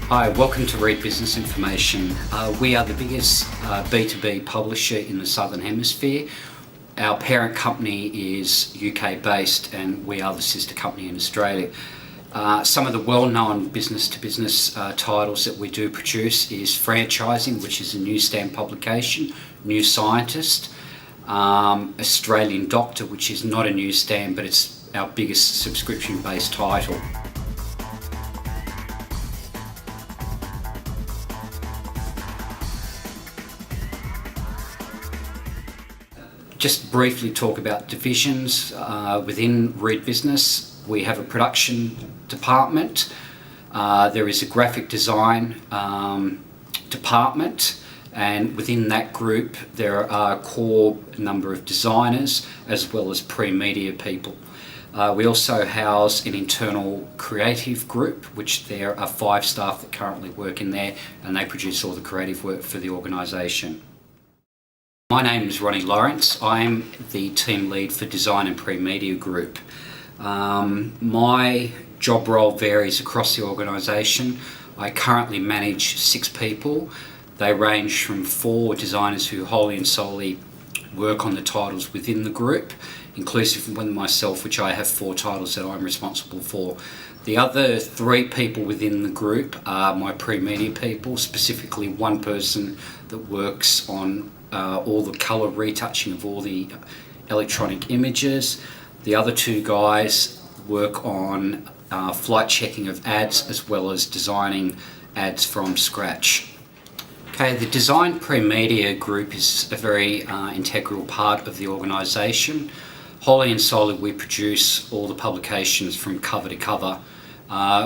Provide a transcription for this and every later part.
Hi, welcome to Read Business Information. We are the biggest B2B publisher in the Southern Hemisphere. Our parent company is UK based and we are the sister company in Australia. Some of the well-known business-to-business titles that we do produce is Franchising, which is a newsstand publication, New Scientist, Australian Doctor, which is not a newsstand but it's our biggest subscription-based title. Just briefly talk about divisions within Read Business. We have a production department, there is a graphic design department, and within that group there are a core number of designers as well as pre-media people. We also house an internal creative group, which there are 5 staff that currently work in there and they produce all the creative work for the organisation. My name is Ronnie Lawrence. I'm the team lead for Design and Pre-Media Group. My job role varies across the organisation. I currently manage 6 people. They range from 4 designers who wholly and solely work on the titles within the group, inclusive of myself, which I have 4 titles that I'm responsible for. The other 3 people within the group are my pre-media people, specifically one person that works on all the colour retouching of all the electronic images. The other 2 guys work on flight checking of ads as well as designing ads from scratch. Okay, the Design Pre-Media Group is a very integral part of the organisation. Wholly and solely we produce all the publications from cover to cover.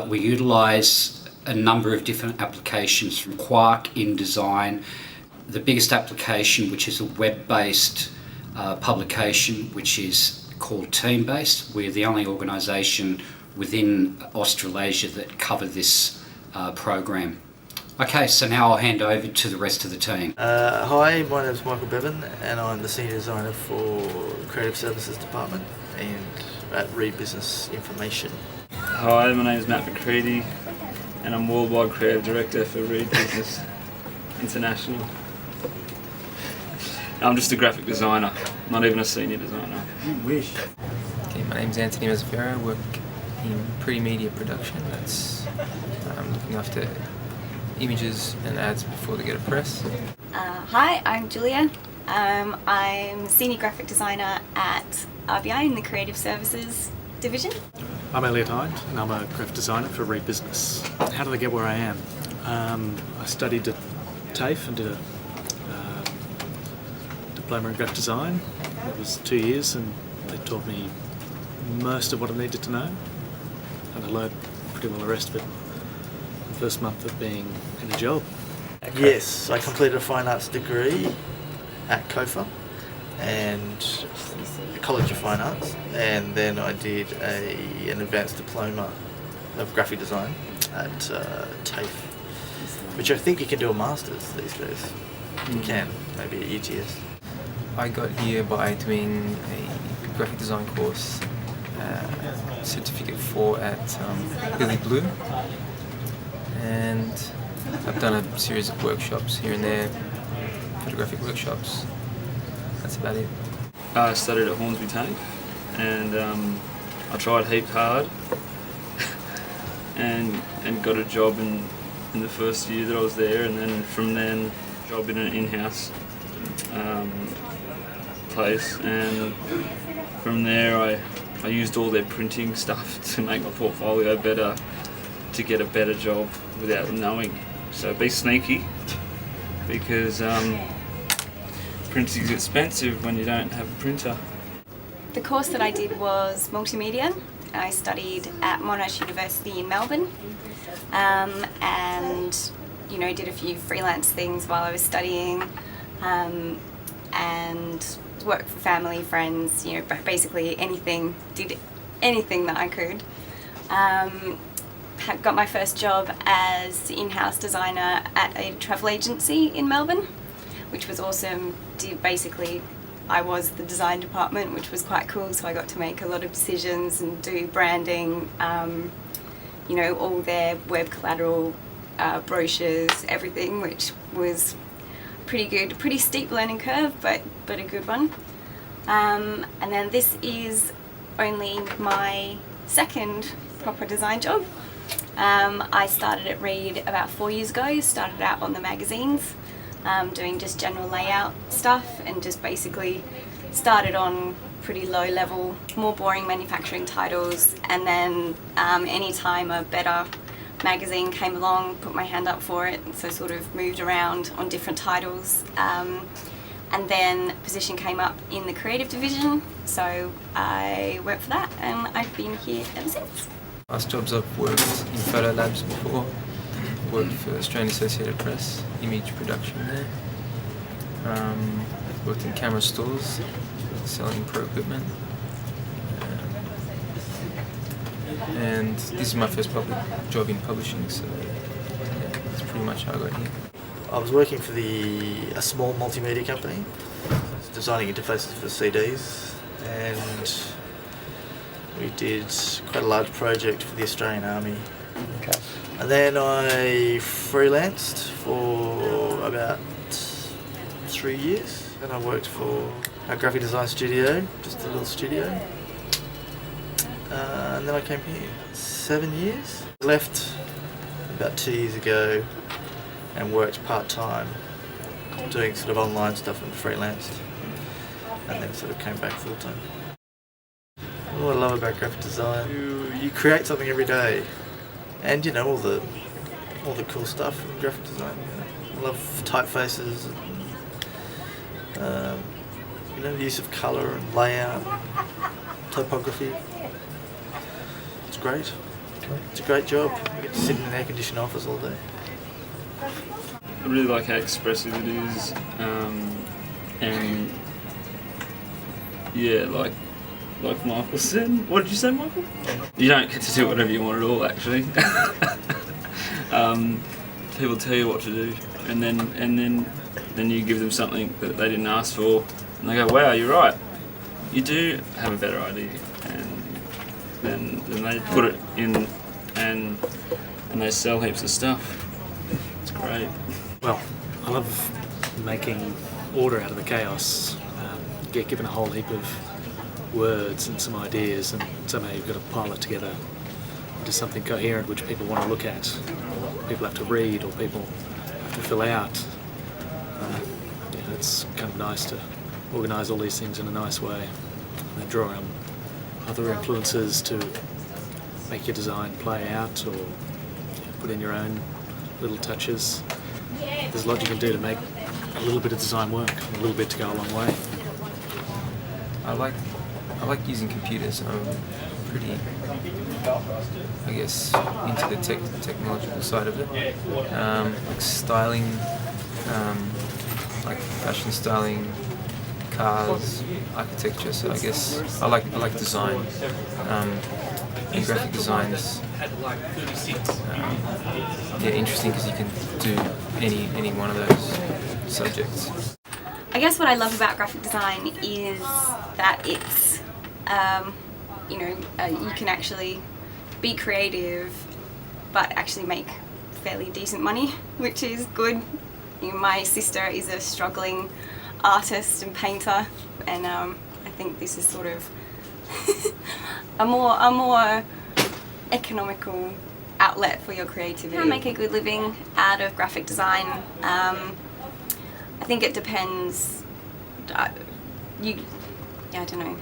We utilise a number of different applications from Quark, InDesign. The biggest application, which is a web-based publication, which is called Team-Based. We're the only organisation within Australasia that cover this program. Okay, so now I'll hand over to the rest of the team. Hi, my name is Michael Bevan and I'm the Senior Designer for Creative Services Department and at Read Business Information. Hi, my name is Matt McCready and I'm Worldwide Creative Director for Read Business International. I'm just a graphic designer, not even a senior designer. You wish. Okay, my name is Anthony Mazzafera. I work in pre-media production. That's looking after images and ads before they go to press. Hi, I'm Julia. I'm Senior Graphic Designer at RBI in the Creative Services Division. I'm Elliot Hind and I'm a graphic designer for Read Business. How did I get where I am? I studied at TAFE and did a diploma in graphic design. It was 2 years and they taught me most of what I needed to know and I learned pretty well the rest of it the first month of being in a job. Yes, I completed a fine arts degree at COFA and the College of Fine Arts, and then I did an advanced diploma of graphic design at TAFE, which I think you can do a master's these days. You can, maybe at UTS. I got here by doing a graphic design course, certificate 4 at Billy Blue, and I've done a series of workshops here and there, photographic workshops. That's about it. I studied at Hornsby TAFE and I tried heaps hard and got a job in the first year that I was there, and then from then job in an in-house place, and from there I used all their printing stuff to make my portfolio better, to get a better job without knowing. So be sneaky, because printing is expensive when you don't have a printer. The course that I did was multimedia. I studied at Monash University in Melbourne, and did a few freelance things while I was studying, and worked for family, friends, basically did anything that I could. Got my first job as in-house designer at a travel agency in Melbourne, which was awesome. I was the design department, which was quite cool, so I got to make a lot of decisions and do branding, all their web collateral, brochures, everything, which was pretty good, pretty steep learning curve, but a good one. And then this is only my second proper design job. I started at Reed about 4 years ago, started out on the magazines, doing just general layout stuff, and just basically started on pretty low level, more boring manufacturing titles, and then anytime a better magazine came along, put my hand up for it, so sort of moved around on different titles. And then a position came up in the creative division, so I worked for that, and I've been here ever since. Last jobs I've worked in photo labs before. Worked for Australian Associated Press, image production there. Worked in camera stores, selling pro equipment. And this is my first public job in publishing, so yeah, that's pretty much how I got here. I was working for a small multimedia company, designing interfaces for CDs, and we did quite a large project for the Australian Army. Okay. And then I freelanced for about 3 years, and I worked for a graphic design studio, just a little studio. And then I came here 7 years. I left about 2 years ago and worked part-time doing sort of online stuff and freelanced, and then sort of came back full-time. What I love about graphic design, you create something every day, and you know all the cool stuff in graphic design. You know, I love typefaces, and you know, the use of colour and layout, typography. It's great. It's a great job. You get to sit in an air-conditioned office all day. I really like how expressive it is, and yeah, like Michael said. What did you say, Michael? You don't get to do whatever you want at all, actually. People tell you what to do, and then you give them something that they didn't ask for, and they go, "Wow, you're right. You do have a better idea," and then they put it in, and they sell heaps of stuff. It's great. Well, I love making order out of the chaos. You get given a whole heap of words and some ideas, and somehow you've got to pile it together into something coherent which people want to look at, people have to read, or people have to fill out. It's kind of nice to organise all these things in a nice way, and then draw on other influences to make your design play out, or put in your own little touches. There's a lot you can do to make a little bit of design work, and a little bit to go a long way. I like using computers. I'm pretty, I guess, into the technological side of it. Like styling, like fashion styling, cars, architecture. So I guess I like design. And graphic design is interesting because you can do any one of those subjects. I guess what I love about graphic design is that it's, you can actually be creative but actually make fairly decent money, which is good. You know, my sister is a struggling artist and painter, and I think this is sort of a more economical outlet for your creativity. You can make a good living out of graphic design. I think it depends. I don't know.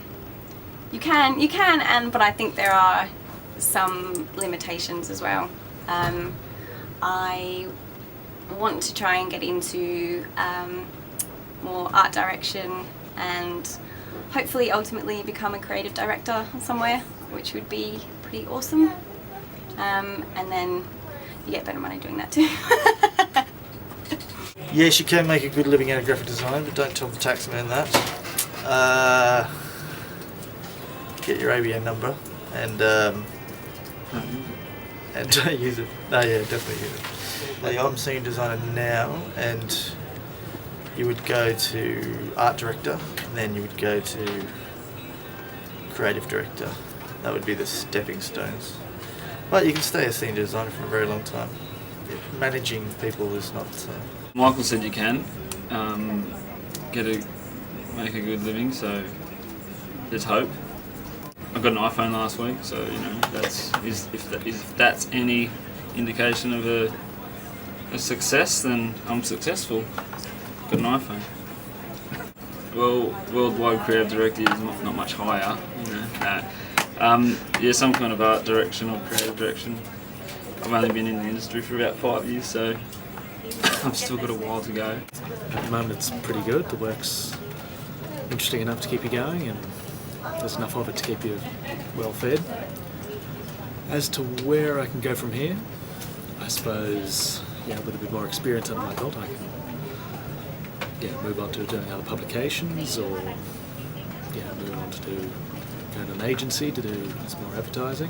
You can, but I think there are some limitations as well. I want to try and get into more art direction, and hopefully ultimately become a creative director somewhere, which would be pretty awesome. And then you get better money doing that too. Yes, you can make a good living out of graphic design, but don't tell the taxman that. Get your ABN number and don't use it. No, yeah, definitely use it. I'm senior designer now, and you would go to art director, and then you would go to creative director. That would be the stepping stones. But you can stay a senior designer for a very long time. managing people is not. Michael said you can make a good living, so there's hope. I got an iPhone last week, so if that's any indication of a success, then I'm successful. Got an iPhone. Well, worldwide creative director is not much higher, yeah, some kind of art direction or creative direction. I've only been in the industry for about 5 years, so I've still got a while to go. At the moment it's pretty good. The work's interesting enough to keep you going, and there's enough of it to keep you well fed. As to where I can go from here, I suppose, with a bit more experience under my belt, I can move on to doing other publications, or move on to go to an agency to do some more advertising.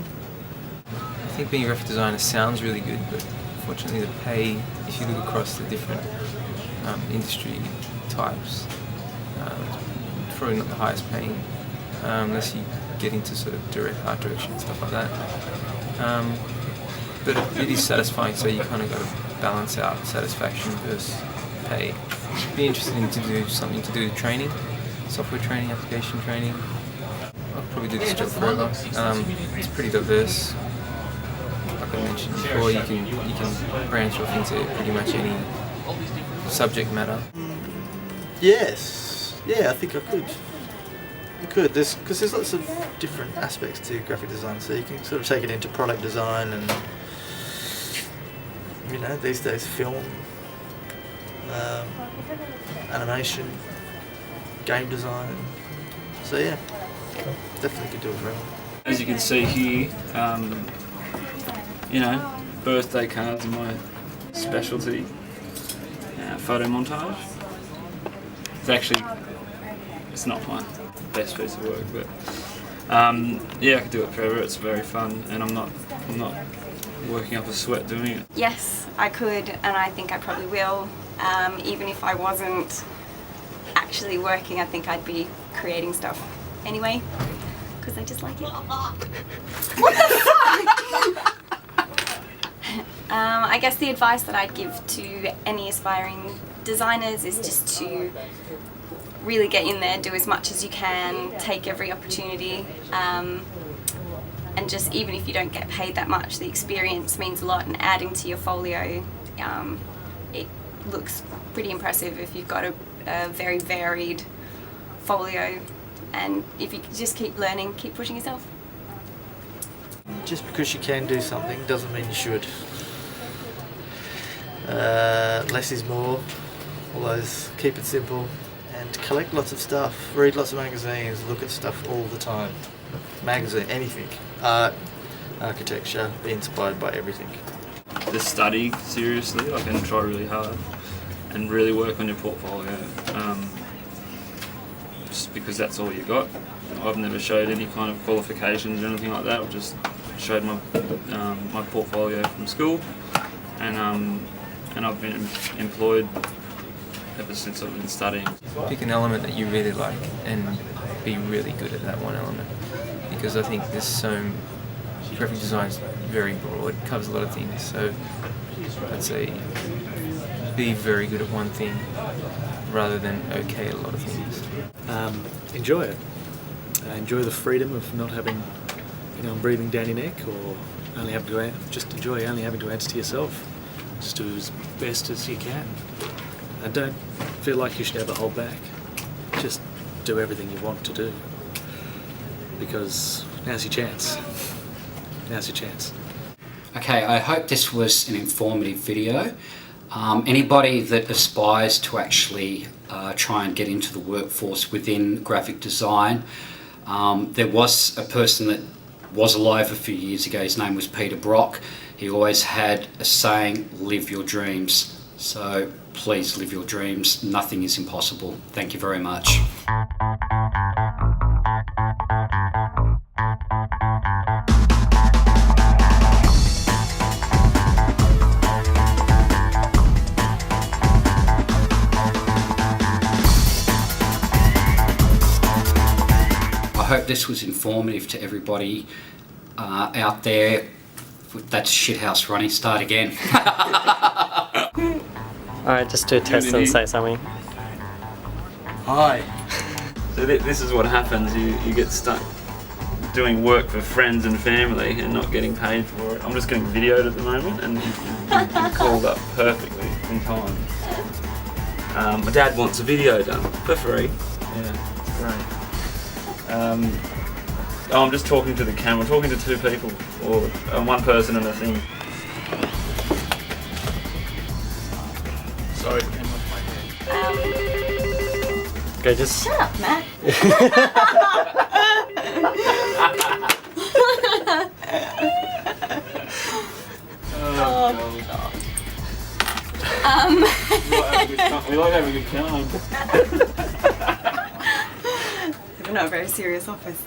I think being a graphic designer sounds really good, but unfortunately the pay, if you look across the different industry types, it's probably not the highest paying, unless you get into sort of direct art direction and stuff like that. But it is satisfying, so you kind of got to balance out satisfaction versus pay. Be interested to do something to do with training, software training, application training. I'll probably do this job forever. It's pretty diverse. Like I mentioned before, you can branch off into pretty much any subject matter. Yes. Yeah, I think I could. You could, because there's lots of different aspects to graphic design, so you can sort of take it into product design and, these days film, animation, game design. So yeah, definitely could do it forever. As you can see here, birthday cards are my specialty. Photo montage. It's not my best piece of work, but I could do it forever. It's very fun, and I'm not working up a sweat doing it. Yes, I could, and I think I probably will. Even if I wasn't actually working, I think I'd be creating stuff anyway, because I just like it. What the fuck? I guess the advice that I'd give to any aspiring designers is just to really get in there, do as much as you can, take every opportunity, and just, even if you don't get paid that much, the experience means a lot, and adding to your folio, it looks pretty impressive if you've got a very varied folio, and if you just keep learning, keep pushing yourself. Just because you can do something doesn't mean you should. Less is more. Always keep it simple and collect lots of stuff. Read lots of magazines. Look at stuff all the time. Magazine, anything. Art, architecture. Be inspired by everything. Just study seriously, and try really hard, and really work on your portfolio. Just because that's all you got. I've never showed any kind of qualifications or anything like that. I've just showed my my portfolio from school, and I've been employed ever since I've been studying. Pick an element that you really like and be really good at that one element, because I think graphic design is very broad, it covers a lot of things, so I'd say be very good at one thing rather than okay at a lot of things. Enjoy it. Enjoy the freedom of not having anyone breathing down your neck, or only having to only having to answer to yourself. Just do as best as you can, and don't feel like you should ever hold back. Just do everything you want to do, because now's your chance. Okay, I hope this was an informative video. Anybody that aspires to actually try and get into the workforce within graphic design, there was a person that was alive a few years ago. His name was Peter Brock. He always had a saying, live your dreams. So please live your dreams. Nothing is impossible. Thank you very much. I hope this was informative to everybody out there That's shithouse, Ronnie. Start again. Alright, just do a test and say something. Hi. So this is what happens. You get stuck doing work for friends and family and not getting paid for it. I'm just getting videoed at the moment, and you called up perfectly in time. My dad wants a video done for free. Yeah, great. I'm just talking to the camera, talking to two people, or one person and a thing. Sorry, it came off my head. Okay, just... Shut up, Matt. Oh, God. We like having a good time. We're not a very serious office.